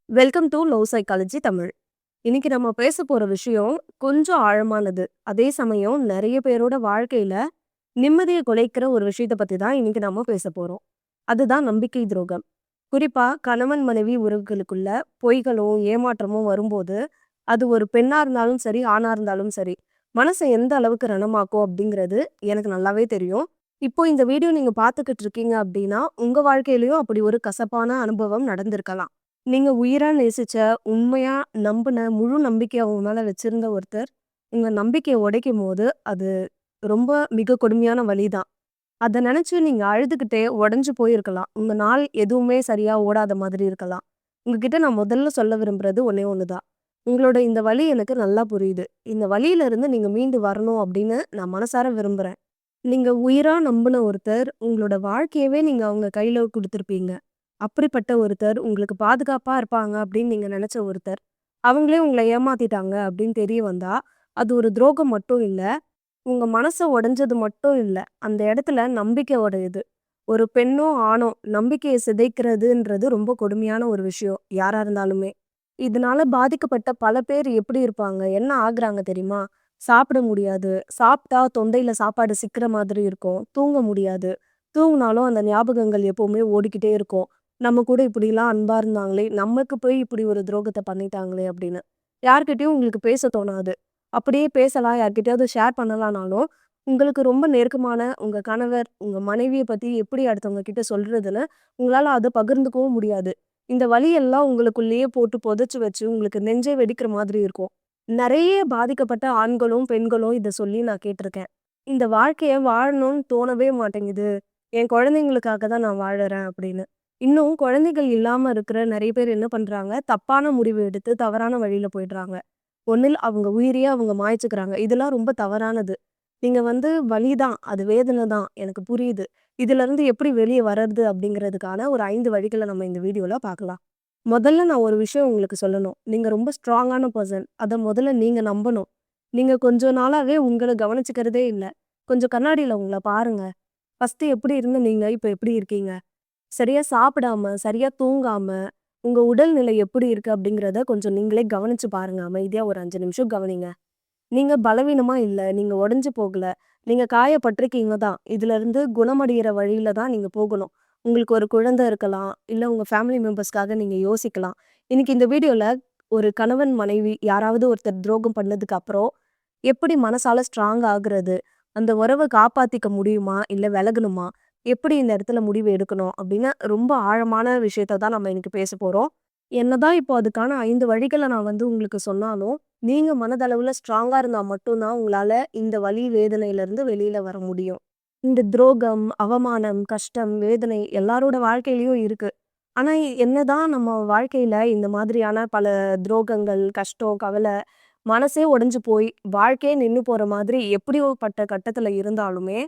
Welcome to love psychology Tamil. இன்னைக்கு நம்ம பேச போற விஷயம் கொஞ்சம் ஆழமானது. அதே சமயம் நிறைய பேரோட வாழ்க்கையில நிம்மதியை குலைக்கிற ஒரு விஷயத்த பத்தி தான் இன்னைக்கு நம்ம பேச போறோம். அதுதான் நம்பிக்கை துரோகம். குறிப்பா கணவன் மனைவி உறவுகளுக்குள்ள பொய்களும் ஏமாற்றமும் வரும்போது, அது ஒரு பெண்ணா இருந்தாலும் சரி, ஆணா இருந்தாலும் சரி, மனசை எந்த அளவுக்கு ரணமாக்கும் அப்படிங்கிறது எனக்கு நல்லாவே தெரியும். இப்போ இந்த வீடியோ நீங்க பார்த்துக்கிட்டு இருக்கீங்க அப்படின்னா, உங்க வாழ்க்கையிலயும் அப்படி ஒரு கசப்பான அனுபவம் நடந்திருக்கலாம். நீங்க உயிரா நேசிச்ச, உண்மையா நம்புன, முழு நம்பிக்கைய அவங்க மேல வச்சிருந்த ஒருத்தர், உங்க நம்பிக்கைய உடைக்கும்போது, அது ரொம்ப மிக கொடுமையான வலி தான். அத நெனச்சு நீங்க அழுதுகிட்டே உடைஞ்சு போயிருக்கலாம். உங்க நாள் எதுவுமே சரியா ஓடாத மாதிரி இருக்கலாம். உங்ககிட்ட நான் முதல்ல சொல்ல விரும்புறது ஒண்ணே ஒண்ணு தான். உங்களோட இந்த வலி எனக்கு நல்லா புரியுது. இந்த வலியிலிருந்து நீங்க மீண்டு வரணும் அப்படின்னு நான் மனசார விரும்புறேன். நீங்க உயிரா நம்புன ஒருத்தர், உங்களோட வாழ்க்கையவே நீங்க அவங்க கையில குடுத்துருப்பீங்க. அப்படிப்பட்ட ஒருத்தர், உங்களுக்கு பாதுகாப்பா இருப்பாங்க அப்படின்னு நீங்க நெனச்ச ஒருத்தர், அவங்களே உங்கள ஏமாத்திட்டாங்க அப்படின்னு தெரிய வந்தா, அது ஒரு துரோகம் மட்டும் இல்ல. உங்க மனச உடைஞ்சது மட்டும் இல்ல. அந்த இடத்துல நம்பிக்கை உடையுது. ஒரு பெண்ணோ, ஆணோ நம்பிக்கைய சிதைக்கிறதுன்றது ரொம்ப கொடுமையான ஒரு விஷயம். யாரா இருந்தாலுமே. இதனால பாதிக்கப்பட்ட பல பேர் எப்படி இருப்பாங்க? என்ன ஆகுறாங்க தெரியுமா? சாப்பிட முடியாது. சாப்பிட்டா தொண்டையில சாப்பாடு சிக்குற மாதிரி இருக்கும். தூங்க முடியாது. தூங்குனாலும் அந்த ஞாபகங்கள் எப்பவுமே ஓடிக்கிட்டே இருக்கும். நம்ம கூட இப்படிலாம் அன்பா இருந்தாங்களே! நமக்கு போய் இப்படி ஒரு துரோகத்த பண்ணிட்டாங்களே! அப்படின்னு. யார்கிட்டயும் உங்களுக்கு பேச தோணாது. அப்படியே பேசலாம், யார்கிட்டயாவது ஷேர் பண்ணலாம்னாலும், உங்களுக்கு ரொம்ப நெருக்கமான உங்க கணவர், உங்க மனைவிய பத்தி எப்படி அடுத்தவங்க கிட்ட சொல்றதுன்னு, உங்களால அத பகிர்ந்துக்கவும் முடியாது. இந்த வலியெல்லாம் உங்களுக்குள்ளேயே போட்டு புதைச்சு வச்சு, உங்களுக்கு நெஞ்சே வெடிக்கிற மாதிரி இருக்கும். நெறைய பாதிக்கப்பட்ட ஆண்களும், பெண்களும் இத சொல்லி நான் கேட்டுருக்கேன். இந்த வாழ்க்கைய வாழணும்னு தோணவே மாட்டேங்குது. என் குழந்தைங்களுக்காக தான் நான் வாழறேன் அப்படின்னு. இன்னும் குழந்தைகள் இல்லாம இருக்கிற நெறைய பேர் என்ன பண்றாங்க, தப்பான முடிவு எடுத்து தவறான வழியில போயிடுறாங்க. ஒண்ணில் அவங்க உயிரையே அவங்க மாய்ச்சுக்கிறாங்க. இதெல்லாம் ரொம்ப தவறானது. நீங்க வலி தான், அது வேதனை தான், எனக்கு புரியுது. இதுலருந்து எப்படி வெளிய வர்றது அப்படிங்கிறதுக்கான ஒரு 5 வழிகள நம்ம இந்த வீடியோல பார்க்கலாம். முதல்ல நான் ஒரு விஷயம் உங்களுக்கு சொல்லணும். நீங்க ரொம்ப ஸ்ட்ராங்கான பெர்சன். அத முதல்ல நீங்க நம்பணும். நீங்க கொஞ்ச நாளாவே உங்கள கவனிச்சுக்கிறதே இல்ல. கொஞ்சம் கண்ணாடில உங்கள பாருங்க. ஃபர்ஸ்ட்டு எப்படி இருந்த நீங்க, இப்ப எப்படி இருக்கீங்க? சரியா சாப்பிடாம, சரியா தூங்காம, உங்க உடல்நிலை எப்படி இருக்கு அப்படிங்கிறத கொஞ்சம் நீங்களே கவனிச்சு பாருங்க. அமைதியா ஒரு 5 நிமிஷம் கவனிங்க. நீங்க பலவீனமா இல்ல. நீங்க உடைஞ்சு போகல. நீங்க காயப்பட்டுருக்கீங்க தான். இதுலருந்து குணமடையிற வழியில தான் நீங்க போகணும். உங்களுக்கு ஒரு குழந்தை இருக்கலாம். இல்ல உங்க ஃபேமிலி மெம்பர்ஸ்க்காக நீங்க யோசிக்கலாம். இன்னைக்கு இந்த வீடியோல ஒரு கணவன், மனைவி யாராவது ஒருத்தர் துரோகம் பண்ணதுக்கு அப்புறம், எப்படி மனசால ஸ்ட்ராங் ஆகுறது? அந்த உறவ காப்பாத்திக்க முடியுமா? இல்ல விலகணுமா? எப்படி இந்த இடத்துல முடிவு எடுக்கணும்? அப்படின்னு ரொம்ப ஆழமான விஷயத்த தான் நம்ம இன்னைக்கு பேச போறோம். என்னதான் இப்போ அதுக்கான 5 வழிகள நான் உங்களுக்கு சொன்னாலும், நீங்க மனதளவுல ஸ்ட்ராங்கா இருந்தா மட்டும் தான் உங்களால இந்த வலி, வேதனையிலருந்து வெளியில வர முடியும். இந்த துரோகம், அவமானம், கஷ்டம், வேதனை எல்லாரோட வாழ்க்கையிலயும் இருக்கு. ஆனா என்னதான் நம்ம வாழ்க்கையில இந்த மாதிரியான பல துரோகங்கள், கஷ்டம், கவலை, மனசே உடைஞ்சு போய், வாழ்க்கையே நின்னு போற மாதிரி எப்படியோப்பட்ட கட்டத்துல இருந்தாலுமே,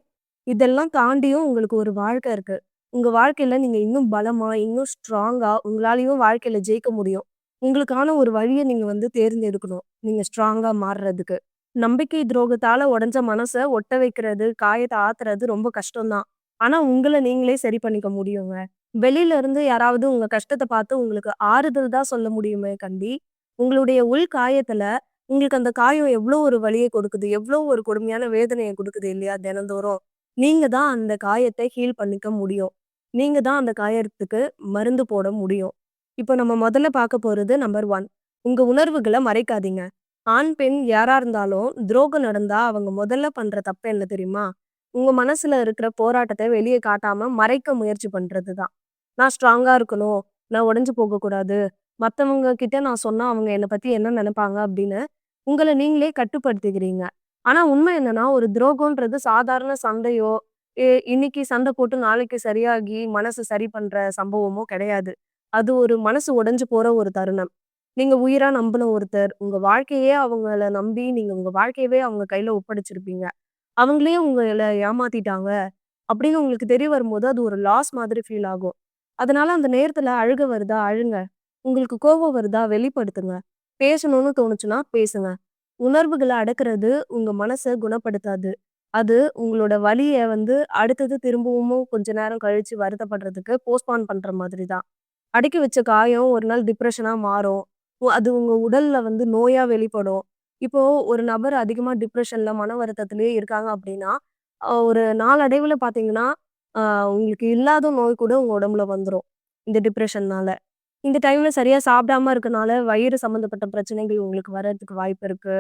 இதெல்லாம் தாண்டியும் உங்களுக்கு ஒரு வாழ்க்கை இருக்கு. உங்க வாழ்க்கையில நீங்க இன்னும் பலமா, இன்னும் ஸ்ட்ராங்கா உங்களாலயும் வாழ்க்கையில ஜெயிக்க முடியும். உங்களுக்கான ஒரு வழிய நீங்க தேர்ந்தெடுக்கணும். நீங்க ஸ்ட்ராங்கா மாறுறதுக்கு. நம்பிக்கை துரோகத்தால உடைஞ்ச மனச ஒட்ட வைக்கிறது, காயத்த ஆத்துறது ரொம்ப கஷ்டம் தான். ஆனா உங்கள நீங்களே சரி பண்ணிக்க முடியுங்க. வெளியில இருந்து யாராவது உங்க கஷ்டத்த பார்த்து உங்களுக்கு ஆறுதல் தான் சொல்ல முடியுமே கண்டி, உங்களுடைய உள் காயத்துல உங்களுக்கு அந்த காயம் எவ்ளோ ஒரு வலிய கொடுக்குது, எவ்ளோ ஒரு கொடுமையான வேதனைய குடுக்குது இல்லையா தினந்தோறும். நீங்க தான் அந்த காயத்த ஹீல் பண்ணிக்க முடியும். நீங்க தான் அந்த காயத்துக்கு மருந்து போட முடியும். இப்போ நம்ம முதல்ல பார்க்க போறது நம்பர் 1. உங்க உணர்வுகள மறைக்காதீங்க. ஆண், பெண் யாரா இருந்தாலும் துரோகம் நடந்தா அவங்க முதல்ல பண்ற தப்பு என்ன தெரியுமா? உங்க மனசுல இருக்கிற போராட்டத்த வெளிய காட்டாம மறைக்க முயற்சி பண்றது தான். நான் ஸ்ட்ராங்கா இருக்கணும். நான் உடைஞ்சு போகக்கூடாது. மத்தவங்க கிட்ட நான் சொன்னா அவங்க என்ன பத்தி என்ன நெனைப்பாங்க அப்படின்னு உங்கள நீங்களே கட்டுப்படுத்திக்கிறீங்க. ஆனா உண்மை என்னன்னா, ஒரு துரோகம்ன்றது சாதாரண சண்டையோ, இன்னைக்கு சண்டை போட்டு நாளைக்கு சரியாகி மனசு சரி பண்ற சம்பவமோ கிடையாது. அது ஒரு மனசு உடைஞ்சு போற ஒரு தருணம். நீங்க உயிரா நம்புன ஒருத்தர், உங்க வாழ்க்கையே அவங்கள நம்பி நீங்க உங்க வாழ்க்கையவே அவங்க கையில ஒப்படைச்சிருப்பீங்க. அவங்களே உங்கள ஏமாத்திட்டாங்க அப்படின்னு உங்களுக்கு தெரிய வரும்போது, அது ஒரு லாஸ் மாதிரி ஃபீல் ஆகும். அதனால அந்த நேரத்துல அழுக வருதா? அழுங்க. உங்களுக்கு கோபம் வருதா? வெளிப்படுத்துங்க. பேசணும்னு தோணுச்சுன்னா பேசுங்க. உணர்வுகள அடக்குறது உங்க மனச குணப்படுத்தாது. அது உங்களோட வலிய அடுத்தது திரும்பவும் கொஞ்ச நேரம் கழிச்சு வருத்தப்படுறதுக்கு போஸ்ட்பான் பண்ற மாதிரி தான். அடக்கி வச்ச காயம் ஒரு நாள் டிப்ரஷனா மாறும். அது உங்க உடல்ல வந்து நோயா வெளிப்படும். இப்போ ஒரு நபர் அதிகமா டிப்ரஷன்ல, மன வருத்தத்திலேயே இருக்காங்க அப்படின்னா, ஒரு நாளடைவுல பார்த்தீங்கன்னா, அ உங்களுக்கு இல்லாத நோய் கூட உங்க உடம்புல வந்துரும். இந்த டிப்ரஷன்னால. இந்த டைம்ல சரியா சாப்பிடாம இருக்கனால, வயிறு சம்மந்தப்பட்ட பிரச்சனைகள் உங்களுக்கு வர்றதுக்கு வாய்ப்பு இருக்கு.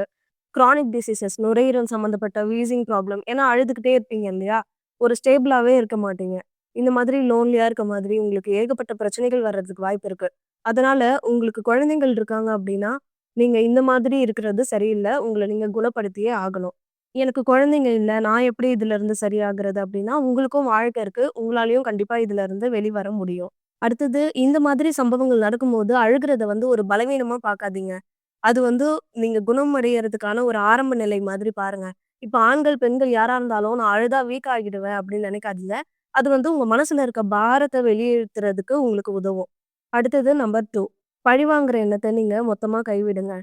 கிரானிக் டிசீசஸ் நுரையீரல் சம்மந்தப்பட்ட வீசிங் ப்ராப்ளம். ஏன்னா அழுதுகிட்டே இருப்பீங்க இல்லையா? ஒரு ஸ்டேபிளாவே இருக்க மாட்டீங்க. இந்த மாதிரி லோன்லியா இருக்க மாதிரி உங்களுக்கு ஏகப்பட்ட பிரச்சனைகள் வர்றதுக்கு வாய்ப்பு இருக்கு. அதனால உங்களுக்கு குழந்தைகள் இருக்காங்க அப்படின்னா, நீங்க இந்த மாதிரி இருக்கிறது சரியில்ல. உங்கள நீங்க குணப்படுத்தியே ஆகணும். எனக்கு குழந்தைங்க இல்ல. நான் எப்படி இதுலருந்து சரியாகுறது அப்படின்னா, உங்களுக்கும் வாழ்க்கை இருக்கு. உங்களாலயும் கண்டிப்பா இதுலருந்து வெளிவர முடியும். அடுத்தது இந்த மாதிரி சம்பவங்கள் நடக்கும்போது அழுகுறத வந்து ஒரு பலவீனமா பார்க்காதீங்க. அது வந்து நீங்க குணமடையறதுக்கான ஒரு ஆரம்ப நிலை மாதிரி பாருங்க. இப்ப ஆண்கள், பெண்கள் யாரா இருந்தாலும் நான் அழுதா வீக் ஆகிடுவேன் அப்படின்னு நினைக்காதீங்க. அது வந்து உங்க மனசுல இருக்க பாரத்த வெளியேத்துறதுக்கு உங்களுக்கு உதவும். அடுத்தது நம்பர் 2 பழிவாங்குற எண்ணத்த நீங்க மொத்தமா கைவிடுங்க.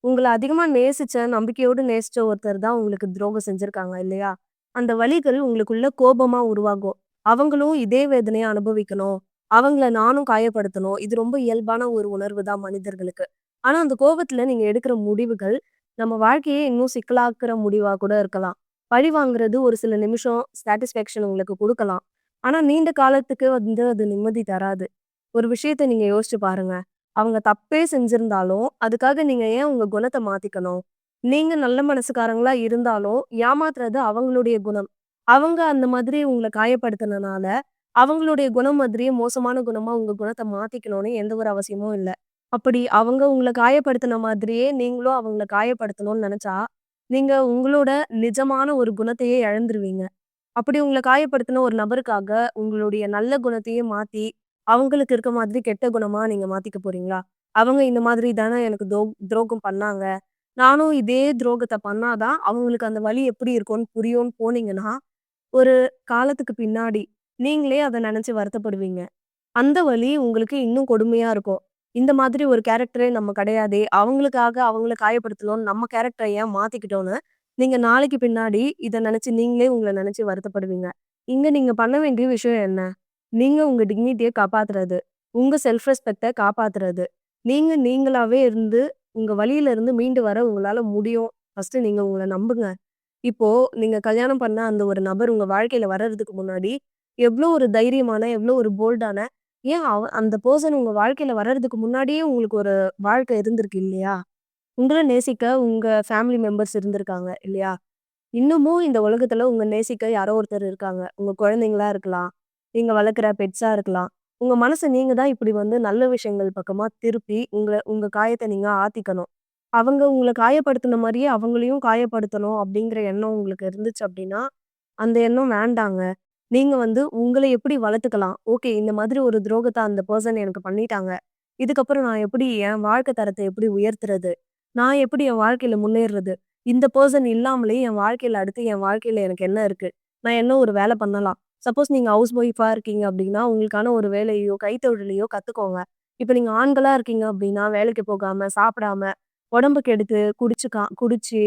உங்கள அதிகமா நேசிச்ச, நம்பிக்கையோடு நேசிச்ச ஒருத்தர் தான் உங்களுக்கு துரோகம் செஞ்சிருக்காங்க இல்லையா? அந்த வலிகள் உங்களுக்குள்ள கோபமா உருவாகும். அவங்களும் இதே வேதனைய அனுபவிக்கணும். அவங்கள நானும் காயப்படுத்தணும். இது ரொம்ப இயல்பான ஒரு உணர்வு தான் மனிதர்களுக்கு. ஆனா, அந்த கோபத்துல நீங்க எடுக்கிற முடிவுகள், நம்ம வாழ்க்கையே இன்னும் சிக்கலாக்குற முடிவா கூட இருக்கலாம். பழி வாங்குறது ஒரு சில நிமிஷம் சாட்டிஸ்ஃபேக்ஷன் உங்களுக்கு குடுக்கலாம். ஆனா, நீண்ட காலத்துக்கு வந்து அது நிம்மதி தராது. ஒரு விஷயத்த நீங்க யோசிச்சு பாருங்க. அவங்க தப்பே செஞ்சிருந்தாலும், அதுக்காக நீங்க ஏன் உங்க குணத்த மாத்திக்கணும்? நீங்க நல்ல மனசுக்காரங்களா இருந்தாலும், ஏமாத்துறது அவங்களுடைய குணம். அவங்க அந்த மாதிரி உங்கள காயப்படுத்துனனால, அவங்களுடைய குணம் மாதிரியே மோசமான குணமா உங்க குணத்த மாத்திக்கணும்னு எந்த ஒரு அவசியமும் இல்ல. அப்படி அவங்க உங்கள காயப்படுத்துன மாதிரியே நீங்களும் அவங்கள காயப்படுத்தணும்னு நெனச்சா, நீங்க உங்களோட நிஜமான ஒரு குணத்தையே இழந்துருவீங்க. அப்படி உங்கள காயப்படுத்தின ஒரு நபருக்காக, உங்களுடைய நல்ல குணத்தையே மாத்தி, அவங்களுக்கு இருக்க மாதிரி கெட்ட குணமா நீங்க மாத்திக்க போறீங்களா? அவங்க இந்த மாதிரி தானே எனக்கு துரோகம் பண்ணாங்க. நானும் இதே துரோகத்த பண்ணா தான், அவங்களுக்கு அந்த வலி எப்படி இருக்கும்னு புரியும்னு போனீங்கன்னா, ஒரு காலத்துக்கு பின்னாடி, நீங்களே அத நெனச்சு வருத்தப்படுவீங்க. அந்த வலி உங்களுக்கு இன்னும் கொடுமையா இருக்கும். இந்த மாதிரி ஒரு கேரக்டரே நம்ம கிடையாதே! அவங்களுக்காக அவங்கள காயப்படுத்தணும்னு நம்ம கேரக்டர ஏன் மாத்திக்கிட்டோன்னு, நீங்க நாளைக்கு பின்னாடி இத நெனச்சு நீங்களே உங்கள நெனச்சு வருத்தப்படுவீங்க. இங்க நீங்க பண்ண வேண்டிய விஷயம் என்ன? நீங்க உங்க டிக்னிட்டிய காப்பாத்துறது. உங்க செல்ஃப் ரெஸ்பெக்ட்ட காப்பாத்துறது. நீங்க நீங்களாவே இருந்து, உங்க வலியில இருந்து மீண்டு வர உங்களால முடியும். ஃபர்ஸ்ட்டு நீங்க உங்கள நம்புங்க. இப்போ நீங்க கல்யாணம் பண்ண அந்த ஒரு நபர் உங்க வாழ்க்கையில வர்றதுக்கு முன்னாடி, எவ்ளோ ஒரு தைரியமான, எவ்ளோ ஒரு போல்டான ஏன் அந்த பெர்சன் உங்க வாழ்க்கையில வர்றதுக்கு முன்னாடியே உங்களுக்கு ஒரு வாழ்க்கை இருந்திருக்கு இல்லையா? உங்கள நேசிக்க உங்க ஃபேமிலி மெம்பர்ஸ் இருந்திருக்காங்க இல்லையா? இன்னமும் இந்த உலகத்துல உங்க நேசிக்க யாரோ ஒருத்தர் இருக்காங்க. உங்க குழந்தைங்களா இருக்கலாம். நீங்க வளர்க்குற பெட்ஸா இருக்கலாம். உங்க மனச நீங்க தான் இப்படி வந்து நல்ல விஷயங்கள் பக்கமா திருப்பி, உங்க காயத்த நீங்க ஆத்திக்கணும். அவங்க உங்கள காயப்படுத்துன மாரியே அவங்களையும் காயப்படுத்தணும் அப்படிங்கிற எண்ணம் உங்களுக்கு இருந்துச்சு அப்படின்னா, அந்த எண்ணம் வேண்டாங்க. நீங்க வந்து உங்கள எப்படி வளர்த்துக்கலாம்? ஓகே இந்த மாதிரி ஒரு துரோகத்த அந்த பெர்சன் எனக்கு பண்ணிட்டாங்க. இதுக்கப்புறம் நான் எப்படி என் வாழ்க்கை தரத்த எப்படி உயர்த்துறது? நான் எப்படி என் வாழ்க்கையில முன்னேறுறது? இந்த பெர்சன் இல்லாமலே என் வாழ்க்கையில அடுத்து என் வாழ்க்கையில எனக்கு என்ன இருக்கு? நான் என்ன ஒரு வேலை பண்ணலாம்? சப்போஸ் நீங்க ஹவுஸ் ஒய்ஃபா இருக்கீங்க அப்படின்னா, உங்களுக்கான ஒரு வேலையோ, கைத்தொழிலையோ கத்துக்கோங்க. இப்ப நீங்க ஆண்களா இருக்கீங்க அப்படின்னா, வேலைக்கு போகாம, சாப்பிடாம, உடம்ப கெடுத்து, குடிச்சு,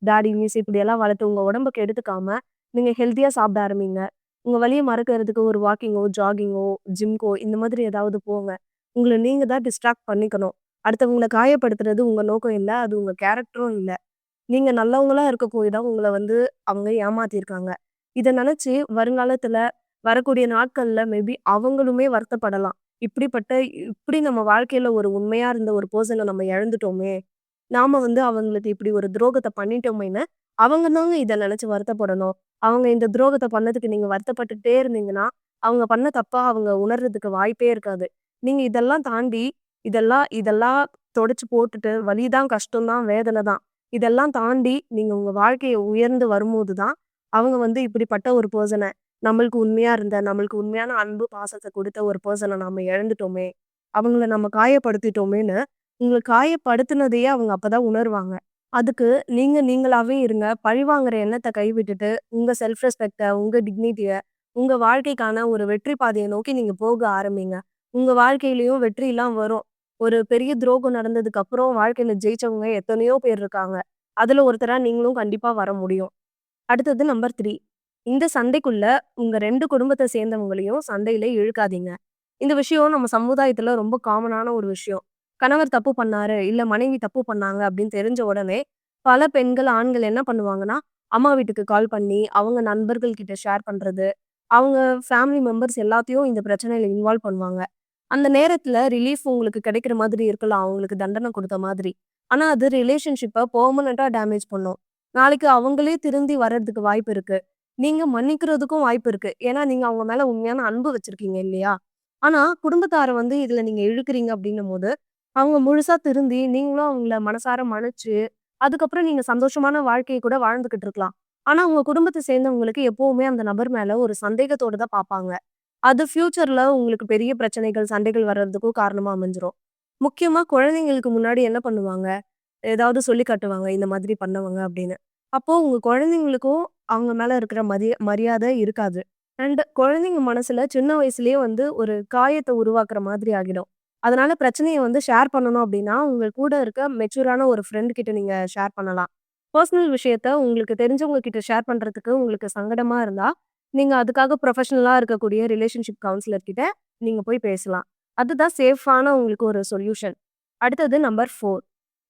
தாடி, மீசை இப்படியெல்லாம் வளர்த்து உங்க உடம்ப கெடுத்துக்காம, நீங்க ஹெல்த்தியா சாப்பிட ஆரம்பிங்க. உங்க வலிய மறக்கறதுக்கு ஒரு வாக்கிங்கோ, ஜாகிங்கோ, ஜிம்க்கோ இந்த மாதிரி ஏதாவது போங்க. உங்கள நீங்க தான் டிஸ்ட்ராக்ட் பண்ணிக்கணும். அடுத்தவங்கள காயப்படுத்துறது உங்க நோக்கம் இல்ல. அது உங்க கேரக்டரும் இல்ல. நீங்க நல்லவங்களா இருக்க போய் தான் உங்கள வந்து அவங்க ஏமாத்தியிருக்காங்க. இத நெனச்சு வருங்காலத்துல வரக்கூடிய நாட்கள்ல மேபி அவங்களுமே வருத்தப்படலாம். இப்படிப்பட்ட இப்படி நம்ம வாழ்க்கையில ஒரு உண்மையா இருந்த ஒரு பெர்சன நம்ம இழந்துட்டோமே! நாம வந்து அவங்களுக்கு இப்படி ஒரு துரோகத்த பண்ணிட்டோமேன்னு, அவங்க தாங்க இத நெனச்சு வருத்தப்படணும். அவங்க இந்த துரோகத்த பண்ணதுக்கு நீங்க வருத்தப்பட்டுட்டே இருந்தீங்கன்னா, அவங்க பண்ண தப்ப அவங்க உணர்றதுக்கு வாய்ப்பே இருக்காது. நீங்க இதெல்லாம் தாண்டி, இதெல்லாம் இதெல்லாம் தொடச்சு போட்டுட்டு, வலி தான், கஷ்டம் தான், வேதன தான். இதெல்லாம் தாண்டி நீங்க உங்க வாழ்க்கைய உயர்ந்து வரும்போது தான், அவங்க வந்து இப்படிப்பட்ட ஒரு பெர்சன நம்மளுக்கு உண்மையா இருந்த, நம்மளுக்கு உண்மையான அன்பு, பாசத்த குடுத்த ஒரு பெர்சன நாம இழந்துட்டோமே! அவங்கள நம்ம காயப்படுத்திட்டோமேன்னு, உங்கள காயப்படுத்துனதையே அவங்க அப்பதான் உணருவாங்க. அதுக்கு நீங்க நீங்களாவே இருங்க. பழிவாங்குற எண்ணத்த கைவிட்டுட்டு, உங்க செல்ஃப் ரெஸ்பெக்ட்ட, உங்க டிக்னிட்டிய, உங்க வாழ்க்கைக்கான ஒரு வெற்றி பாதைய நோக்கி நீங்க போக ஆரம்பிங்க. உங்க வாழ்க்கையிலயும் வெற்றிலாம் வரும். ஒரு பெரிய துரோகம் நடந்ததுக்கு அப்புறம் வாழ்க்கையில ஜெயிச்சவங்க எத்தனையோ பேர் இருக்காங்க. அதுல ஒருத்தரா நீங்களும் கண்டிப்பா வர முடியும். அடுத்தது நம்பர் 3 இந்த சண்டைக்குள்ள உங்க 2 குடும்பத்த சேர்ந்தவங்களையும் சண்டையில இழுக்காதீங்க. இந்த விஷயம் நம்ம சமுதாயத்துல ரொம்ப காமனான ஒரு விஷயம். கணவர் தப்பு பண்ணாரு, இல்ல மனைவி தப்பு பண்ணாங்க அப்படின்னு தெரிஞ்ச உடனே, பல பெண்கள், ஆண்கள் என்ன பண்ணுவாங்கன்னா, அம்மா வீட்டுக்கு கால் பண்ணி, அவங்க நண்பர்கள் கிட்ட ஷேர் பண்றது, அவங்க ஃபேமிலி மெம்பர்ஸ் எல்லாத்தையும் இந்த பிரச்சனையில இன்வால்வ் பண்ணுவாங்க. அந்த நேரத்துல ரிலீஃப் உங்களுக்கு கிடைக்கிற மாதிரி இருக்கலாம், அவங்களுக்கு தண்டனை குடுத்த மாதிரி. ஆனா அது ரிலேஷன்ஷிப்ப பெர்மனன்ட்டா டேமேஜ் பண்ணும். நாளைக்கு அவங்களே திருந்தி வர்றதுக்கு வாய்ப்பு இருக்கு. நீங்க மன்னிக்கிறதுக்கும் வாய்ப்பு இருக்கு. ஏன்னா, நீங்க அவங்க மேல உண்மையான அன்பு வச்சிருக்கீங்க இல்லையா? ஆனா, குடும்பத்தார வந்து இதுல நீங்க இழுக்குறீங்க அப்டின்னும்போது, அவங்க முழுசா திருந்தி, நீங்களும் அவங்கள மனசார மன்னிச்சு, அதுக்கப்புறம் நீங்க சந்தோஷமான வாழ்க்கைய கூட வாழ்ந்துகிட்டு இருக்கலாம். ஆனா, உங்க குடும்பத்த சேர்ந்தவங்களுக்கு எப்பவுமே அந்த நபர் மேல ஒரு சந்தேகத்தோட தான் பாப்பாங்க. அது ஃபியூச்சர்ல உங்களுக்கு பெரிய பிரச்சனைகள், சண்டைகள் வர்றதுக்கும் காரணமா அமைஞ்சிரும். முக்கியமா குழந்தைங்களுக்கு முன்னாடி என்ன பண்ணுவாங்க? ஏதாவது சொல்லி காட்டுவாங்க, இந்த மாதிரி பண்ணவங்க அப்படின்னு. அப்போ உங்க குழந்தைங்களுக்கும் அவங்க மேல இருக்கிற மரியாதை இருக்காது. அண்ட் குழந்தைங்க மனசுல சின்ன வயசுலயே வந்து ஒரு காயத்த உருவாக்குற மாதிரி ஆகிடும். அதனால பிரச்சனைய வந்து ஷேர் பண்ணணும் அப்படின்னா, உங்க கூட இருக்க மெச்சூரான ஒரு ஃப்ரெண்ட் கிட்ட நீங்க ஷேர் பண்ணலாம். பெர்சனல் விஷயத்த உங்களுக்கு தெரிஞ்சவங்க கிட்ட ஷேர் பண்றதுக்கு உங்களுக்கு சங்கடமா இருந்தா, நீங்க அதுக்காக ப்ரொஃபஷனலா இருக்கக்கூடிய ரிலேஷன்ஷிப் கவுன்சிலர் கிட்ட நீங்க போய் பேசலாம். அதுதான் சேஃபான உங்களுக்கு ஒரு சொல்யூஷன். அடுத்தது நம்பர் 4.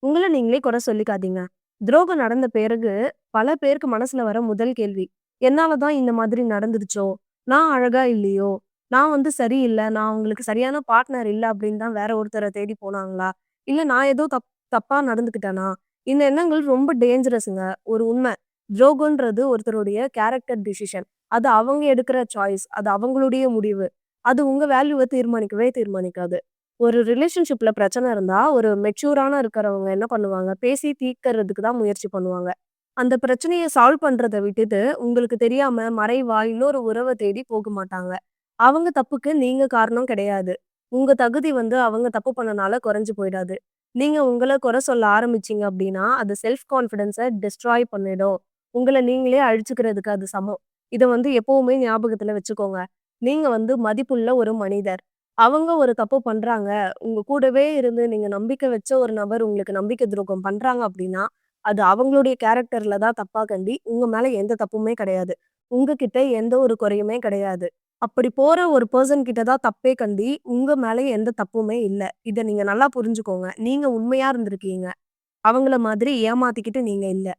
உங்கள நீங்களே குறை சொல்லிக்காதீங்க. துரோகம் நடந்த பிறகு பல பேருக்கு மனசுல வர முதல் கேள்வி, "என்னால தான் இந்த மாதிரி நடந்துருச்சோ? நான் அழகா இல்லையோ? நான் வந்து சரியில்ல. நான் அவங்களுக்கு சரியான பார்ட்னர் இல்ல அப்படின்னு தான் வேற ஒருத்தர தேடி போனாங்களா? இல்ல நான் ஏதோ தப்பா நடந்துக்கிட்டேனா?" இந்த எண்ணங்கள் ரொம்ப டேஞ்சரஸ்ங்க. ஒரு உண்மை. துரோகம்ன்றது ஒருத்தருடைய கேரக்டர் டிசிஷன். அது அவங்க எடுக்கிற சாய்ஸ். அது அவங்களுடைய முடிவு. அது உங்க வேல்யூவ தீர்மானிக்கவே தீர்மானிக்காது. ஒரு ரிலேஷன்ஷிப்ல பிரச்சனை இருந்தா, ஒரு மெச்சூரான இருக்கிறவங்க என்ன பண்ணுவாங்க, பேசி தீர்க்கறதுக்கு தான் முயற்சி பண்ணுவாங்க. அந்த பிரச்சனைய சால்வ் பண்றத விட்டுட்டு, உங்களுக்கு தெரியாம மறைவா இன்னொரு உறவ தேடி போக மாட்டாங்க. அவங்க தப்புக்கு நீங்க காரணம் கிடையாது. உங்க தகுதி வந்து அவங்க தப்பு பண்ணனால குறைஞ்சு போயிடாது. நீங்க உங்கள குறை சொல்ல ஆரம்பிச்சீங்க அப்டின்னா, அது செல்ஃப் கான்ஃபிடன்ஸ டிஸ்ட்ராய் பண்ணிடும். உங்கள நீங்களே அழிச்சுக்கிறதுக்கு அது சமம். இத வந்து எப்பவுமே ஞாபகத்துல வச்சுக்கோங்க. நீங்க வந்து மதிப்புள்ள ஒரு மனிதர். அவங்க ஒரு தப்பு பண்றாங்க. உங்க கூடவே இருந்து நீங்க நம்பிக்கை வச்ச ஒரு நபர் உங்களுக்கு நம்பிக்கை துரோகம் பண்றாங்க அப்டின்னா, அது அவங்களுடைய கேரக்டர்ல தான் தப்பா கண்டி, உங்க மேல எந்த தப்புமே கிடையாது. உங்ககிட்ட எந்த ஒரு குறையுமே கிடையாது. அப்படி போற ஒரு பெர்சன் கிட்ட தான் தப்பே கண்டி, உங்க மேல எந்த தப்புமே இல்ல. இத நீங்க நல்லா புரிஞ்சுக்கோங்க. நீங்க உண்மையா இருந்திருக்கீங்க. அவங்கள மாதிரி ஏமாத்திக்கிட்டு நீங்க இல்ல.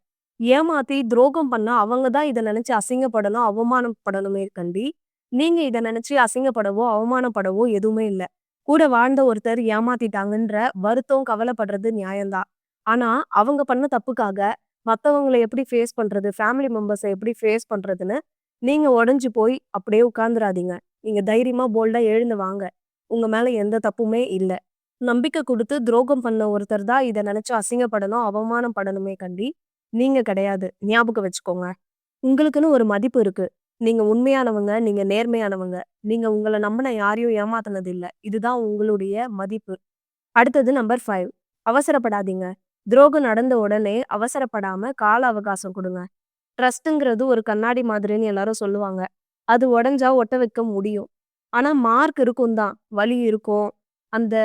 ஏமாத்தி துரோகம் பண்ணா அவங்க தான் இத நெனச்சு அசிங்கப்படணும், அவமானப்படணுமே கண்டி, நீங்க இத நெனச்சு அசிங்கப்படவோ, அவமானப்படவோ எதுவுமே இல்ல. கூட வாழ்ந்த ஒருத்தர் ஏமாத்திட்டாங்கன்ற வருத்தம், கவலைப்படுறது நியாயம் தான். ஆனா, அவங்க பண்ண தப்புக்காக மத்தவங்கள எப்படி ஃபேஸ் பண்றது? ஃபேமிலி மெம்பர்ஸ எப்படி ஃபேஸ் பண்றதுன்னு நீங்க உடைஞ்சு போய் அப்படியே உட்கார்ந்துராதீங்க. நீங்க தைரியமா, போல்டா எழுந்து வாங்க. உங்க மேல எந்த தப்புமே இல்ல. நம்பிக்கை குடுத்து துரோகம் பண்ண ஒருத்தர் தான் இத நெனச்சு அசிங்கப்படணும், அவமானம் படணுமே கண்டி, நீங்க கிடையாது. ஞாபகம் வச்சுக்கோங்க. உங்களுக்குன்னு ஒரு மதிப்பு இருக்கு. நீங்க உண்மையானவங்க, நீங்க நேர்மையானவங்க. நீங்க உங்கள நம்புன யாரையும் ஏமாத்துனது இல்ல. இதுதான் உங்களுடைய மதிப்பு. அடுத்தது நம்பர் 5. அவசரப்படாதீங்க. துரோகம் நடந்த உடனே அவசரப்படாம கால அவகாசம் குடுங்க. ட்ரஸ்ட்ங்கிறது ஒரு கண்ணாடி மாதிரின்னு எல்லாரும் சொல்லுவாங்க. அது உடைஞ்சா ஒட்ட வைக்க முடியும். ஆனா மார்க் இருக்கும் தான். வலி இருக்கும். அந்த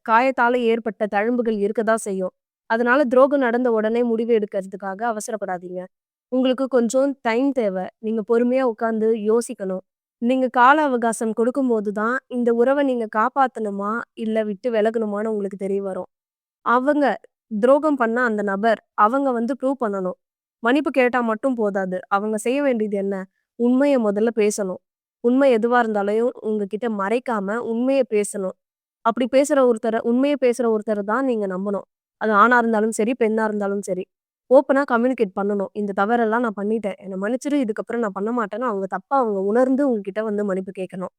காயத்தால ஏற்பட்ட தழும்புகள் இருக்க தான் செய்யும். அதனால துரோகம் நடந்த உடனே முடிவு எடுக்கிறதுக்காக அவசரப்படாதீங்க. உங்களுக்கு கொஞ்சம் டைம் தேவ. நீங்க பொறுமையா உட்கார்ந்து யோசிக்கணும். நீங்க கால அவகாசம் கொடுக்கும்போது தான், இந்த உறவ நீங்க காப்பாத்தணுமா, இல்ல விட்டு விலகணுமான்னு உங்களுக்கு தெரிய வரும். அவங்க துரோகம் பண்ண அந்த நபர், அவங்க வந்து ப்ரூவ் பண்ணணும். மன்னிப்பு கேட்டா மட்டும் போதாது. அவங்க செய்ய வேண்டியது என்ன? உண்மைய முதல்ல பேசணும். உண்மை எதுவா இருந்தாலும் உங்ககிட்ட மறைக்காம உண்மைய பேசணும். அப்படி பேசுற ஒருத்தர உண்மைய பேசுற ஒருத்தர தான் நீங்க நம்பணும். அது ஆணா இருந்தாலும் சரி, பெண்ணா இருந்தாலும் சரி. ஓப்பனா கம்யூனிகேட் பண்ணணும். இந்த தவறெல்லாம் நான் பண்ணிட்டேன். என்ன மன்னிச்சிடு. இதுக்கப்புறம் நான் பண்ண மாட்டேன்னு அவங்க தப்ப அவங்க உணர்ந்து உங்ககிட்ட வந்து மன்னிப்பு கேட்கணும்.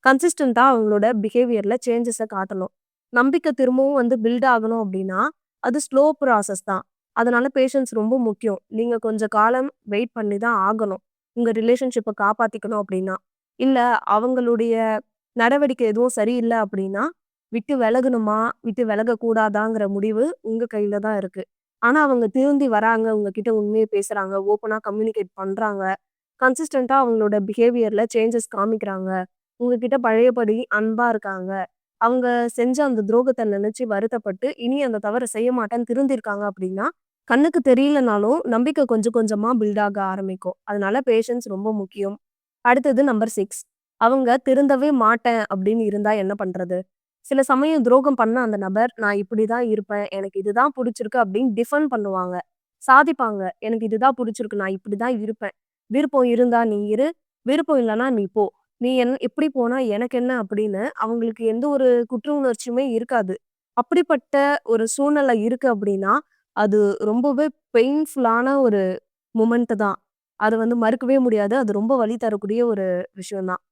கன்சிஸ்டன்ட்டா அவங்களோட பிஹேவியர்ல சேஞ்சஸ காட்டணும். நம்பிக்கை திரும்பவும் வந்து பில்ட் ஆகணும் அப்டின்னா, அது ஸ்லோ ப்ராசஸ் தான். அதனால பேஷன்ஸ் ரொம்ப முக்கியம். நீங்க கொஞ்சம் காலம் வெயிட் பண்ணி தான் ஆகணும். உங்க ரிலேஷன்ஷிப்ப காப்பாத்திக்கணும் அப்டின்னா. இல்ல அவங்களுடைய நடவடிக்கை எதுவும் சரியில்ல அப்டின்னா, விட்டு விலகணுமா? விட்டு விலகக்கூடாதாங்கிற முடிவு உங்க கையில தான் இருக்கு. ஆனா அவங்க திருந்தி வராங்க, உங்ககிட்ட உண்மைய பேசுறாங்க, ஓப்பனா கம்யூனிகேட் பண்றாங்க. கன்சிஸ்டன்ட்டா அவங்களோட பிஹேவியர்ல சேஞ்சஸ் காமிக்கிறாங்க. உங்ககிட்ட பழையபடி அன்பா இருக்காங்க. அவங்க செஞ்ச அந்த துரோகத்த நினைச்சு வருத்தப்பட்டு, இனி அந்த தவற செய்ய மாட்டேன்னு திருந்திருக்காங்க அப்படின்னா, கண்ணுக்கு தெரியலனாலும் நம்பிக்கை கொஞ்சம் கொஞ்சமா பில்ட் ஆக ஆரம்பிக்கும். அதனால பேஷன்ஸ் ரொம்ப முக்கியம். அடுத்தது நம்பர் 6. அவங்க திருந்தவே மாட்டேன் அப்படின்னு இருந்தா என்ன பண்றது? சில சமயம் துரோகம் பண்ண அந்த நபர், நான் இப்படிதான் இருப்பேன். எனக்கு இதுதான் புடிச்சிருக்கு அப்படின்னு டிஃபெண்ட் பண்ணுவாங்க. சாதிப்பாங்க. எனக்கு இதுதான் புடிச்சிருக்கு. நான் இப்படிதான் இருப்பேன். விருப்பம் இருந்தா நீ இரு. விருப்பம் இல்லன்னா நீ போ. நீ எப்படி போனா எனக்கு என்ன அப்படின்னு அவங்களுக்கு எந்த ஒரு குற்ற உணர்ச்சியுமே இருக்காது. அப்படிப்பட்ட ஒரு சூழ்நிலை இருக்கு அப்படின்னா, அது ரொம்பவே பெயின்ஃபுல்லான ஒரு மொமெண்ட் தான். அத மறுக்கவே முடியாது. அது ரொம்ப வலி தரக்கூடிய ஒரு விஷயம் தான்.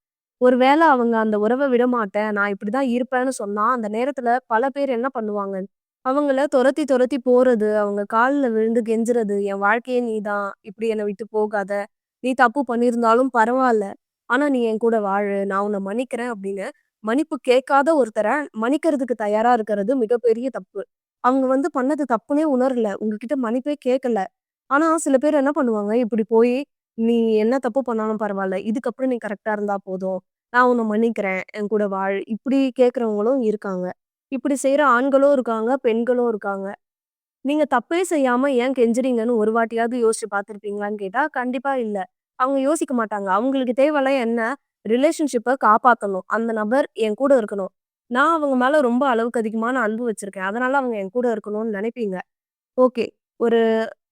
ஒரு வேள அவங்க அந்த உறவ விடமாட்டேன், நான் இப்படிதான் இருப்பேன்னு சொன்னா, அந்த நேரத்துல பல பேர் என்ன பண்ணுவாங்க, அவங்கள தொரத்தி தொரத்தி போறது, அவங்க கால்ல விழுந்து கெஞ்சுறது, "என் வாழ்க்கையே நீதான். இப்படி என்ன விட்டு போகாத. நீ தப்பு பண்ணியிருந்தாலும் பரவால்ல. ஆனா நீ என் கூட வாழு. நான் உன்ன மன்னிக்கிறேன்" அப்படின்னு மன்னிப்பு கேட்காத ஒருத்தர மன்னிக்கிறதுக்கு தயாரா இருக்கிறது மிகப்பெரிய தப்பு. அவங்க பண்ணது தப்புன்னே உணரல. உங்ககிட்ட மன்னிப்பே கேட்கல. ஆனா சில பேர் என்ன பண்ணுவாங்க, இப்படி போயி, "நீ என்ன தப்பு பண்ணாலும் பரவால்ல. இதுக்கப்புறம் நீ கரெக்ட்டா இருந்தா போதும். நான் உன்ன மன்னிக்கிறேன். என் கூட வாழ்." இப்படி கேட்கிறவங்களும் இருக்காங்க. இப்படி செய்ற ஆண்களும் இருக்காங்க, பெண்களும் இருக்காங்க. நீங்க தப்பே செய்யாம ஏன் கெஞ்சுறீங்கன்னு ஒரு வாட்டியாவது யோசிச்சு பார்த்துருப்பீங்களான்னு கேட்டா, கண்டிப்பா இல்ல. அவங்க யோசிக்க மாட்டாங்க. அவங்களுக்கு தேவைலாம் என்ன? ரிலேஷன்ஷிப்ப காப்பாத்தணும். அந்த நபர் என் கூட இருக்கணும். நான் அவங்க மேல ரொம்ப அளவுக்கு அதிகமான அன்பு வச்சிருக்கேன். அதனால அவங்க என் கூட இருக்கணும்னு நெனைப்பீங்க. ஓகே. ஒரு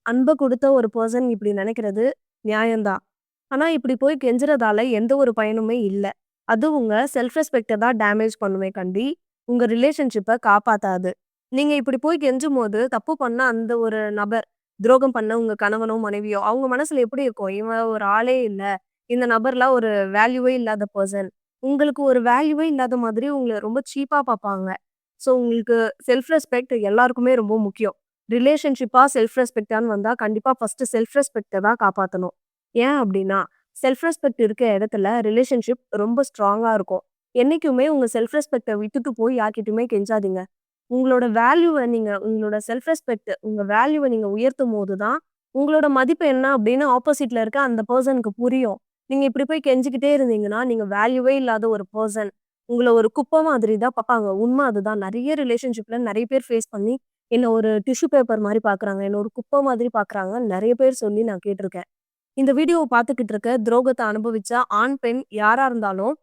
அன்ப குடுத்த ஒரு பெர்சன் இப்படி நெனைக்கிறது நியாயம் தான். ஆனா, இப்படி போய் கெஞ்சுறதால எந்த ஒரு பயனுமே இல்ல. அது உங்க செல்ஃப் ரெஸ்பெக்ட்ட தான் டேமேஜ் பண்ணுமே கண்டி, உங்க ரிலேஷன்ஷிப்ப காப்பாத்தாது. நீங்க இப்படி போய் கெஞ்சும்போது, தப்பு பண்ண அந்த ஒரு நபர், துரோகம் பண்ண உங்க கணவனோ, மனைவியோ, அவங்க மனசுல எப்படி இருக்கும்? இவன் ஒரு ஆளே இல்ல. இந்த நபர்லாம் ஒரு வேல்யூவே இல்லாத பெர்சன். உங்களுக்கு ஒரு வேல்யூவே இல்லாத மாதிரி உங்கள ரொம்ப சீப்பா பாப்பாங்க. ஸோ, உங்களுக்கு செல்ஃப் ரெஸ்பெக்ட் எல்லாருக்குமே ரொம்ப முக்கியம். ரிலேஷன்ஷிப்பா, செல்ஃப் ரெஸ்பெக்ட்டான்னு வந்தா, கண்டிப்பா ஃபர்ஸ்ட்டு செல்ஃப் ரெஸ்பெக்ட்ட தான் காப்பாத்தணும். ஏன் அப்டின்னா, செல்ஃப் ரெஸ்பெக்ட் இருக்க இடத்துல ரிலேஷன்ஷிப் ரொம்ப ஸ்ட்ராங்கா இருக்கும். என்னைக்குமே உங்க செல்ஃப் ரெஸ்பெக்ட்ட விட்டுட்டு போய் யார்கிட்டயுமே கெஞ்சாதீங்க. உங்களோட வேல்யூவ நீங்க உங்களோட செல்ஃப் ரெஸ்பெக்ட் உங்க வேல்யூவ நீங்க உயர்த்தும்போது தான், உங்களோட மதிப்பு என்ன அப்டின்னு ஆப்போசிட்ல இருக்க அந்த பெர்சனுக்கு புரியும். நீங்க இப்டி போய் கெஞ்சிக்கிட்டே இருந்தீங்கன்னா, நீங்க வேல்யூவே இல்லாத ஒரு பெர்சன். உங்கள ஒரு குப்ப மாதிரி தான் பாப்பாங்க. உண்ம அதுதான். நெறைய ரிலேஷன்ஷிப்ல நெறைய பேர் ஃபேஸ் பண்ணி, என்ன ஒரு டிஷ்யூ பேப்பர் மாரி பாக்குறாங்க. என்ன ஒரு குப்ப மாதிரி பாக்குறாங்கன்னு நெறைய பேர் சொல்லி நான் கேட்டுருக்கேன். இந்த வீடியோவ பார்த்துக்கிட்டு இருக்க துரோகத்த அனுபவிச்ச ஆண், பெண் யாரா இருந்தாலும்,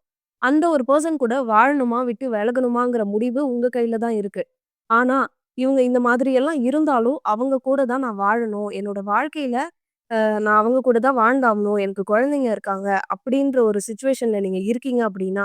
அந்த ஒரு பெர்சன் கூட வாழணுமா, விட்டு விலகணுமாங்கிற முடிவு உங்க கையில தான் இருக்கு. ஆனா, இவங்க இந்த மாதிரி எல்லாம் இருந்தாலும், அவங்க கூட தான் நான் வாழணும். என்னோட வாழ்க்கையில நான் அவங்க கூட தான் வாழ்ந்தாகணும். எனக்கு குழந்தைங்க இருக்காங்க. அப்படின்ற ஒரு சிச்சுவேஷன்ல நீங்க இருக்கீங்க அப்படின்னா,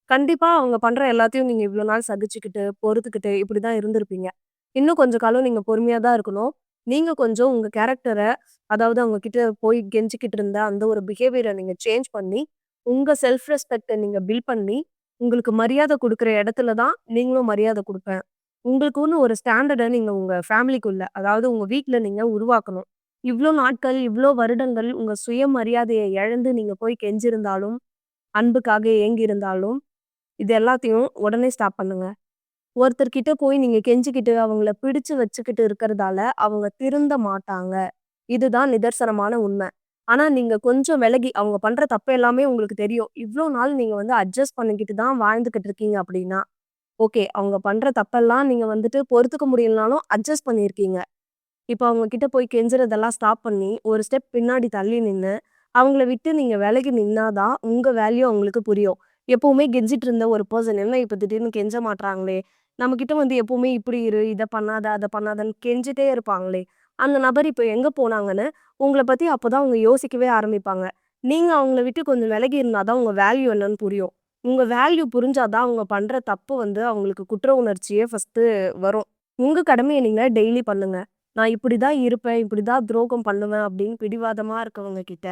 கண்டிப்பா அவங்க பண்ற எல்லாத்தையும் நீங்க இவ்ளோ நாள் சகிச்சுக்கிட்டு, பொறுத்துக்கிட்டு இப்படிதான் இருந்திருப்பீங்க. இன்னும் கொஞ்சம் காலம் நீங்க பொறுமையா தான் இருக்கணும். நீங்க கொஞ்சம் உங்க கேரக்டர அதாவது அவங்க கிட்ட போய் கெஞ்சிக்கிட்டு இருந்த அந்த ஒரு பிஹேவியர நீங்க சேஞ்ச் பண்ணி, உங்க செல்ஃப் ரெஸ்பெக்ட்ட நீங்க பில்ட் பண்ணி, உங்களுக்கு மரியாதை குடுக்குற இடத்துல தான் நீங்களும் மரியாதை குடுப்பேன். உங்களுக்குன்னு ஒரு ஸ்டாண்டர்ட நீங்க உங்க ஃபேமிலிக்குள்ள, அதாவது உங்க வீட்ல நீங்க உருவாக்கணும். இவ்ளோ நாட்கள், இவ்ளோ வருடங்கள் உங்க சுயமரியாதைய இழந்து நீங்க போய் கெஞ்சிருந்தாலும், அன்புக்காக ஏங்கியிருந்தாலும் இது எல்லாத்தையும் உடனே ஸ்டாப் பண்ணுங்க. ஒருத்தர்கிட்ட போய் நீங்க கெஞ்சிக்கிட்டு, அவங்கள பிடிச்சு வச்சுக்கிட்டு இருக்கிறதால, அவங்க திருந்த மாட்டாங்க. இதுதான் நிதர்சனமான உண்ம. ஆனா, நீங்க கொஞ்சம் விலகி அவங்க பண்ற தப்பு எல்லாமே உங்களுக்கு தெரியும். இவ்ளோ நாள் நீங்க அட்ஜஸ்ட் பண்ணிக்கிட்டு தான் வாழ்ந்துகிட்டு இருக்கீங்க அப்படின்னா, ஓகே. அவங்க பண்ற தப்பெல்லாம் நீங்க பொறுத்துக்க முடியலனாலும் அட்ஜஸ்ட் பண்ணியிருக்கீங்க. இப்ப அவங்க கிட்ட போய் கெஞ்சுறதெல்லாம் ஸ்டாப் பண்ணி, ஒரு ஸ்டெப் பின்னாடி தள்ளி நின்னு, அவங்கள விட்டு நீங்க விலகி நின்னா தான், உங்க வேல்யூ அவங்களுக்கு புரியும். எப்பவுமே கெஞ்சிட்டு இருந்த ஒரு பெர்சன், என்ன இப்ப திடீர்னு கெஞ்ச மாட்றாங்களே! நம்மகிட்ட எப்பவுமே இப்படி இரு, இத பண்ணாத, அத பண்ணாதன்னு கெஞ்சிட்டே இருப்பாங்களே! அந்த நபர் இப்ப எங்க போனாங்கன்னு, உங்கள பத்தி அப்பதான் அவங்க யோசிக்கவே ஆரம்பிப்பாங்க. நீங்க அவங்கள விட்டு கொஞ்சம் விலகி இருந்தா தான் உங்க வேல்யூ என்னன்னு புரியும். உங்க வேல்யூ புரிஞ்சா தான் அவங்க பண்ற தப்பு அவங்களுக்கு குற்ற உணர்ச்சியே ஃபர்ஸ்ட்டு வரும். உங்க கடமைய நீங்க டெய்லி பண்ணுங்க. நான் இப்படிதான் இருப்பேன், இப்படிதான் துரோகம் பண்ணுவேன் அப்படின்னு பிடிவாதமா இருக்கவங்க கிட்ட,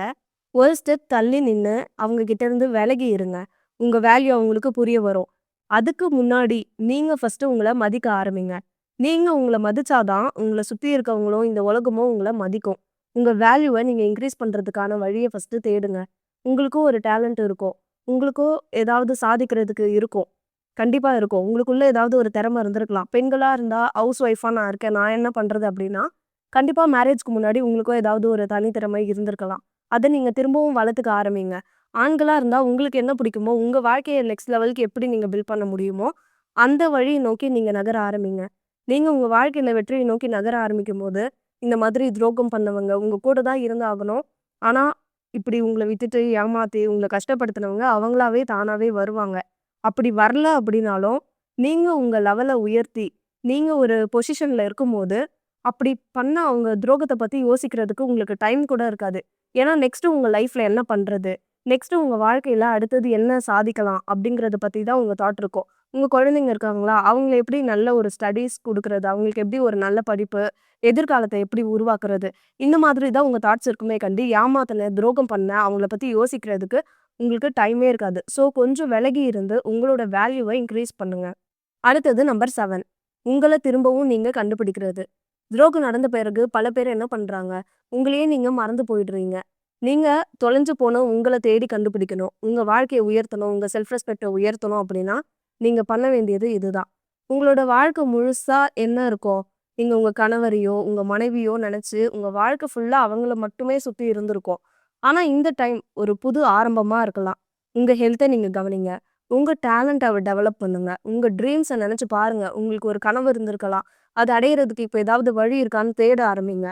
ஒரு ஸ்டெப் தள்ளி நின்னு, அவங்க கிட்ட இருந்து விலகி இருங்க. உங்க வேல்யூ அவங்களுக்கு புரிய வரும். அதுக்கு முன்னாடி நீங்க ஃபர்ஸ்ட்டு உங்கள மதிக்க ஆரம்பிங்க. நீங்க உங்கள மதிச்சா தான், உங்கள சுத்தி இருக்கவங்களும், இந்த உலகமும் உங்கள மதிக்கும். உங்க வேல்யூவ நீங்க இன்கிரீஸ் பண்றதுக்கான வழிய ஃபர்ஸ்ட்டு தேடுங்க. உங்களுக்கும் ஒரு டேலண்ட் இருக்கும். உங்களுக்கும் ஏதாவது சாதிக்கிறதுக்கு இருக்கும். கண்டிப்பா இருக்கும். உங்களுக்குள்ள ஏதாவது ஒரு திறமை இருந்திருக்கலாம். பெண்களா இருந்தா, ஹவுஸ் ஒய்ஃபா நான் இருக்கேன். நான் என்ன பண்றது அப்டின்னா, கண்டிப்பா மேரேஜ்க்கு முன்னாடி உங்களுக்கும் ஏதாவது ஒரு தனித்திறமை இருந்திருக்கலாம். அத நீங்க திரும்பவும் வளர்த்துக்க ஆரம்பிங்க. ஆண்களா இருந்தா உங்களுக்கு என்ன பிடிக்குமோ, உங்க வாழ்க்கைய நெக்ஸ்ட் லெவலுக்கு எப்படி நீங்க பில்ட் பண்ண முடியுமோ, அந்த வழிய நோக்கி நீங்க நகர ஆரம்பிங்க. நீங்க உங்க வாழ்க்கையில வெற்றியை நோக்கி நகர ஆரம்பிக்கும்போது, இந்த மாதிரி துரோகம் பண்ணவங்க உங்க கூட தான் இருந்தாகணும். ஆனா, இப்படி உங்கள விட்டுட்டு ஏமாத்தி உங்கள கஷ்டப்படுத்துனவங்க அவங்களாவே தானாவே வருவாங்க. அப்படி வரல அப்படின்னாலும், நீங்க உங்க லெவல உயர்த்தி, நீங்க ஒரு பொசிஷன்ல இருக்கும்போது, அப்படி பண்ண அவங்க துரோகத்த பத்தி யோசிக்கிறதுக்கு உங்களுக்கு டைம் கூட இருக்காது. ஏன்னா நெக்ஸ்ட்டு உங்க லைஃப்ல என்ன பண்றது? நெக்ஸ்ட்டு உங்க வாழ்க்கையில அடுத்தது என்ன சாதிக்கலாம்? அப்படிங்கிறத பத்தி தான் உங்க தாட் இருக்கும். உங்க குழந்தைங்க இருக்காங்களா? அவங்கள எப்படி நல்ல ஒரு ஸ்டடீஸ் குடுக்குறது? அவங்களுக்கு எப்படி ஒரு நல்ல படிப்பு, எதிர்காலத்த எப்படி உருவாக்குறது? இந்த மாதிரி தான் உங்க தாட்ஸ் இருக்குமே கண்டி, ஏமாத்துன, துரோகம் பண்ண, அவங்கள பத்தி யோசிக்கிறதுக்கு உங்களுக்கு டைமே இருக்காது. ஸோ கொஞ்சம் விலகி இருந்து உங்களோட வேல்யூவ இன்கிரீஸ் பண்ணுங்க. அடுத்தது நம்பர் 7. உங்கள திரும்பவும் நீங்க கண்டுபிடிக்கிறது. துரோகம் நடந்த பிறகு பல பேர் என்ன பண்றாங்க? உங்களையே நீங்க மறந்து போயிடுறீங்க. நீங்க தொலைஞ்சு போன உங்கள தேடி கண்டுபிடிக்கணும். உங்க வாழ்க்கைய உயர்த்தணும். உங்க செல்ஃப் ரெஸ்பெக்ட்ட உயர்த்தணும் அப்படின்னா, நீங்க பண்ண வேண்டியது இதுதான். உங்களோட வாழ்க்கை முழுசா என்ன இருக்கும்? நீங்க உங்க கணவரையோ, உங்க மனைவியோ நெனச்சு, உங்க வாழ்க்கை ஃபுல்லா அவங்கள மட்டுமே சுத்தி இருந்திருக்கும். ஆனா, இந்த டைம் ஒரு புது ஆரம்பமா இருக்கலாம். உங்க ஹெல்த்த நீங்க கவனிங்க. உங்க டேலண்ட்ட டெவலப் பண்ணுங்க. உங்க ட்ரீம்ஸ நெனச்சு பாருங்க. உங்களுக்கு ஒரு கனவு இருந்திருக்கலாம். அத அடையறதுக்கு இப்ப ஏதாவது வழி இருக்கான்னு தேட ஆரம்பிங்க.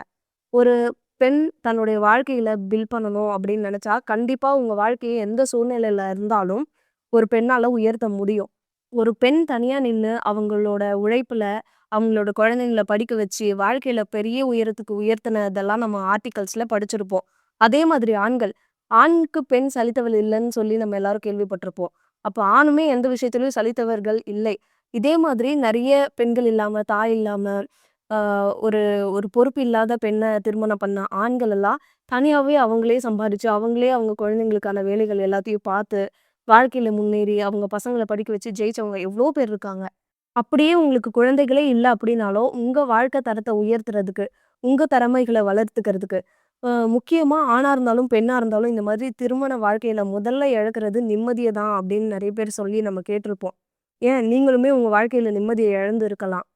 ஒரு பெண் தன்னுடைய வாழ்க்கையில பில்ட் பண்ணணும் அப்படின்னு நெனச்சா, கண்டிப்பா உங்க வாழ்க்கைய எந்த சூழ்நிலையில இருந்தாலும், ஒரு பெண்ணால உயர்த்த முடியும். ஒரு பெண் தனியா நின்னு அவங்களோட உழைப்புல, அவங்களோட குழந்தைங்கள படிக்க வச்சு, வாழ்க்கையில பெரிய உயரத்துக்கு உயர்த்தினதெல்லாம் நம்ம ஆர்டிகல்ஸ்ல படிச்சிருப்போம். அதே மாதிரி ஆண்கள். ஆணுக்கு பெண் சலித்தவள் இல்லன்னு சொல்லி நம்ம எல்லாரும் கேள்விப்பட்டிருப்போம். அப்ப ஆணுமே எந்த விஷயத்திலயும் சலித்தவர்கள் இல்லை. இதே மாதிரி நெறைய பெண்கள் இல்லாம, தாய் இல்லாம, ஆ ஒரு ஒரு பொறுப்பு இல்லாத பெண்ண திருமணம் பண்ண ஆண்கள் எல்லாம் தனியாவே அவங்களே சம்பாரிச்சு, அவங்களே அவங்க குழந்தைங்களுக்கான வேலைகள் எல்லாத்தையும் பார்த்து, வாழ்க்கையில முன்னேறி, அவங்க பசங்கள படிக்க வச்சு ஜெயிச்சவங்க எவ்ளோ பேர் இருக்காங்க. அப்படியே உங்களுக்கு குழந்தைகளே இல்ல அப்படின்னாலும், உங்க வாழ்க்கை தரத்த உயர்த்துறதுக்கு, உங்க திறமைகள வளர்த்துக்கிறதுக்கு, முக்கியமா ஆணா இருந்தாலும், பெண்ணா இருந்தாலும் இந்த மாதிரி திருமண வாழ்க்கையில முதல்ல இழக்கிறது நிம்மதிய தான் அப்படின்னு நெறைய பேர் சொல்லி நம்ம கேட்டிருப்போம். ஏன் நீங்களுமே உங்க வாழ்க்கையில நிம்மதிய இழந்து இருக்கலாம்.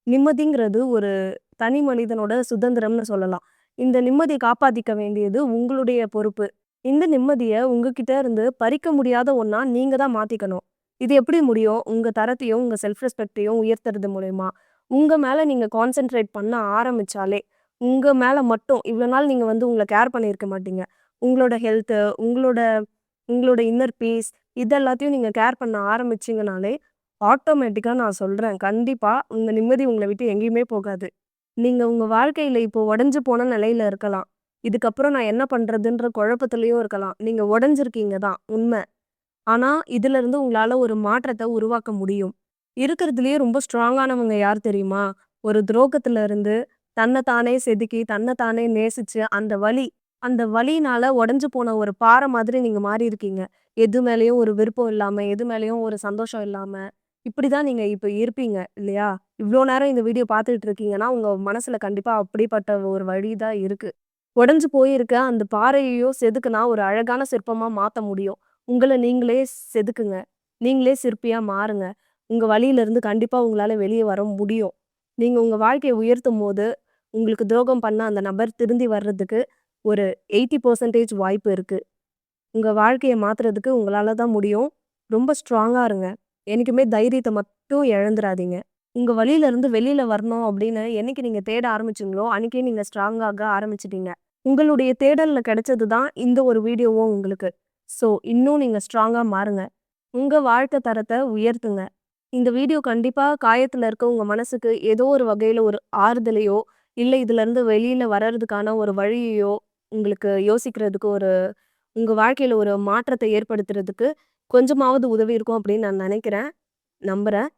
நிம்மதிங்கிறது ஒரு தனி மனிதனோட சுதந்திரம்னு சொல்லலாம். இந்த நிம்மதிய காப்பாத்திக்க வேண்டியது உங்களுடைய பொறுப்பு. இந்த நிம்மதிய உங்ககிட்ட இருந்து பறிக்க முடியாத ஒண்ணா நீங்க தான் மாத்திக்கணும். இது எப்படி முடியும்? உங்க தரத்தையும், உங்க செல்ஃப் ரெஸ்பெக்ட்டையும் உயர்த்துறது மூலியமா. உங்க மேல நீங்க கான்சன்ட்ரேட் பண்ண ஆரம்பிச்சாலே, உங்க மேல மட்டும் இவ்வளோ நாள் நீங்க வந்து உங்கள கேர் பண்ணியிருக்க மாட்டீங்க. உங்களோட ஹெல்த்து, உங்களோட உங்களோட இன்னர் பீஸ் இது எல்லாத்தையும் நீங்க கேர் பண்ண ஆரம்பிச்சீங்கனாலே, ஆட்டோமேட்டிக்கா நான் சொல்றேன். கண்டிப்பா உங்க நிம்மதி உங்கள விட்டு எங்கேயுமே போகாது. நீங்க உங்க வாழ்க்கையில இப்போ உடைஞ்சு போன நிலையில இருக்கலாம். இதுக்கப்புறம் நான் என்ன பண்றதுன்ற குழப்பத்திலயும் இருக்கலாம். நீங்க உடைஞ்சிருக்கீங்க தான் உண்ம. ஆனா, இதிலிருந்து உங்களால ஒரு மாற்றத்த உருவாக்க முடியும். இருக்கிறதுலயே ரொம்ப ஸ்ட்ராங்கானவங்க யார் தெரியுமா? ஒரு துரோகத்துல இருந்து தன்ன தானே செதுக்கி, தன்ன தானே நேசிச்சு, அந்த வலினால உடைஞ்சு போன ஒரு பாறை மாதிரி நீங்க மாறியிருக்கீங்க. எது மேலயும் ஒரு விருப்பம் இல்லாம, எது மேலயும் ஒரு சந்தோஷம் இல்லாம, இப்படிதான் நீங்க இப்ப இருப்பீங்க இல்லையா? இவ்ளோ நேரம் இந்த வீடியோ பார்த்துட்டு இருக்கீங்கன்னா, உங்க மனசுல கண்டிப்பா அப்படிப்பட்ட ஒரு வலி தான் இருக்கு. உடைஞ்சு போயிருக்க அந்த பாறையையும் செதுக்குனா ஒரு அழகான சிற்பமா மாத்த முடியும். உங்கள நீங்களே செதுக்குங்க. நீங்களே சிற்பியா மாறுங்க. உங்க வலியிலிருந்து கண்டிப்பா உங்களால வெளிய வர முடியும். நீங்க உங்க வாழ்க்கைய உயர்த்தும்போது, உங்களுக்கு துரோகம் பண்ண அந்த நபர் திருந்தி வர்றதுக்கு ஒரு 80% வாய்ப்பு இருக்கு. உங்க வாழ்க்கைய மாத்துறதுக்கு உங்களால தான் முடியும். ரொம்ப ஸ்ட்ராங்கா இருங்க. என்னைக்குமே தைரியத்த மட்டும் இழந்துராதீங்க. உங்க வலியிலருந்து வெளில வரணும் அப்படின்னு என்னைக்கு நீங்க தேட ஆரம்பிச்சீங்களோ, அன்னைக்கே நீங்க ஸ்ட்ராங் ஆக ஆரம்பிச்சுட்டீங்க. உங்களுடைய தேடல்ல கிடைச்சது தான் இந்த ஒரு வீடியோவும் உங்களுக்கு. ஸோ, இன்னும் நீங்க ஸ்ட்ராங்கா மாறுங்க. உங்க வாழ்க்கை தரத்த உயர்த்துங்க. இந்த வீடியோ கண்டிப்பா காயத்துல இருக்க உங்க மனசுக்கு ஏதோ ஒரு வகையில ஒரு ஆறுதலையோ, இல்ல இதுலருந்து வெளியில வர்றதுக்கான ஒரு வழியையோ, உங்களுக்கு யோசிக்கிறதுக்கு உங்க வாழ்க்கையில ஒரு மாற்றத்தை ஏற்படுத்துறதுக்கு கொஞ்சமாவது உதவி இருக்கும் அப்படின்னு நான் நினைக்கிறேன். நம்புறேன்.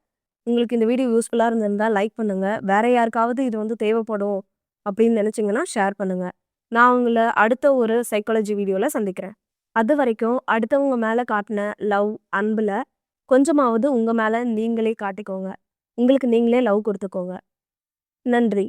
உங்களுக்கு இந்த வீடியோ யூஸ்ஃபுல்லா இருந்திருந்தா லைக் பண்ணுங்க. வேற யாருக்காவது இது வந்து தேவைப்படும் அப்படின்னு நினைச்சீங்கன்னா ஷேர் பண்ணுங்க. நான் உங்கள அடுத்த ஒரு சைக்காலஜி வீடியோல சந்திக்கிறேன். அதுவரைக்கும் அடுத்தவங்க மேல காட்டுன லவ், அன்புல கொஞ்சமாவது உங்க மேல நீங்களே காட்டிக்கோங்க. உங்களுக்கு நீங்களே லவ் குடுத்துக்கோங்க. நன்றி.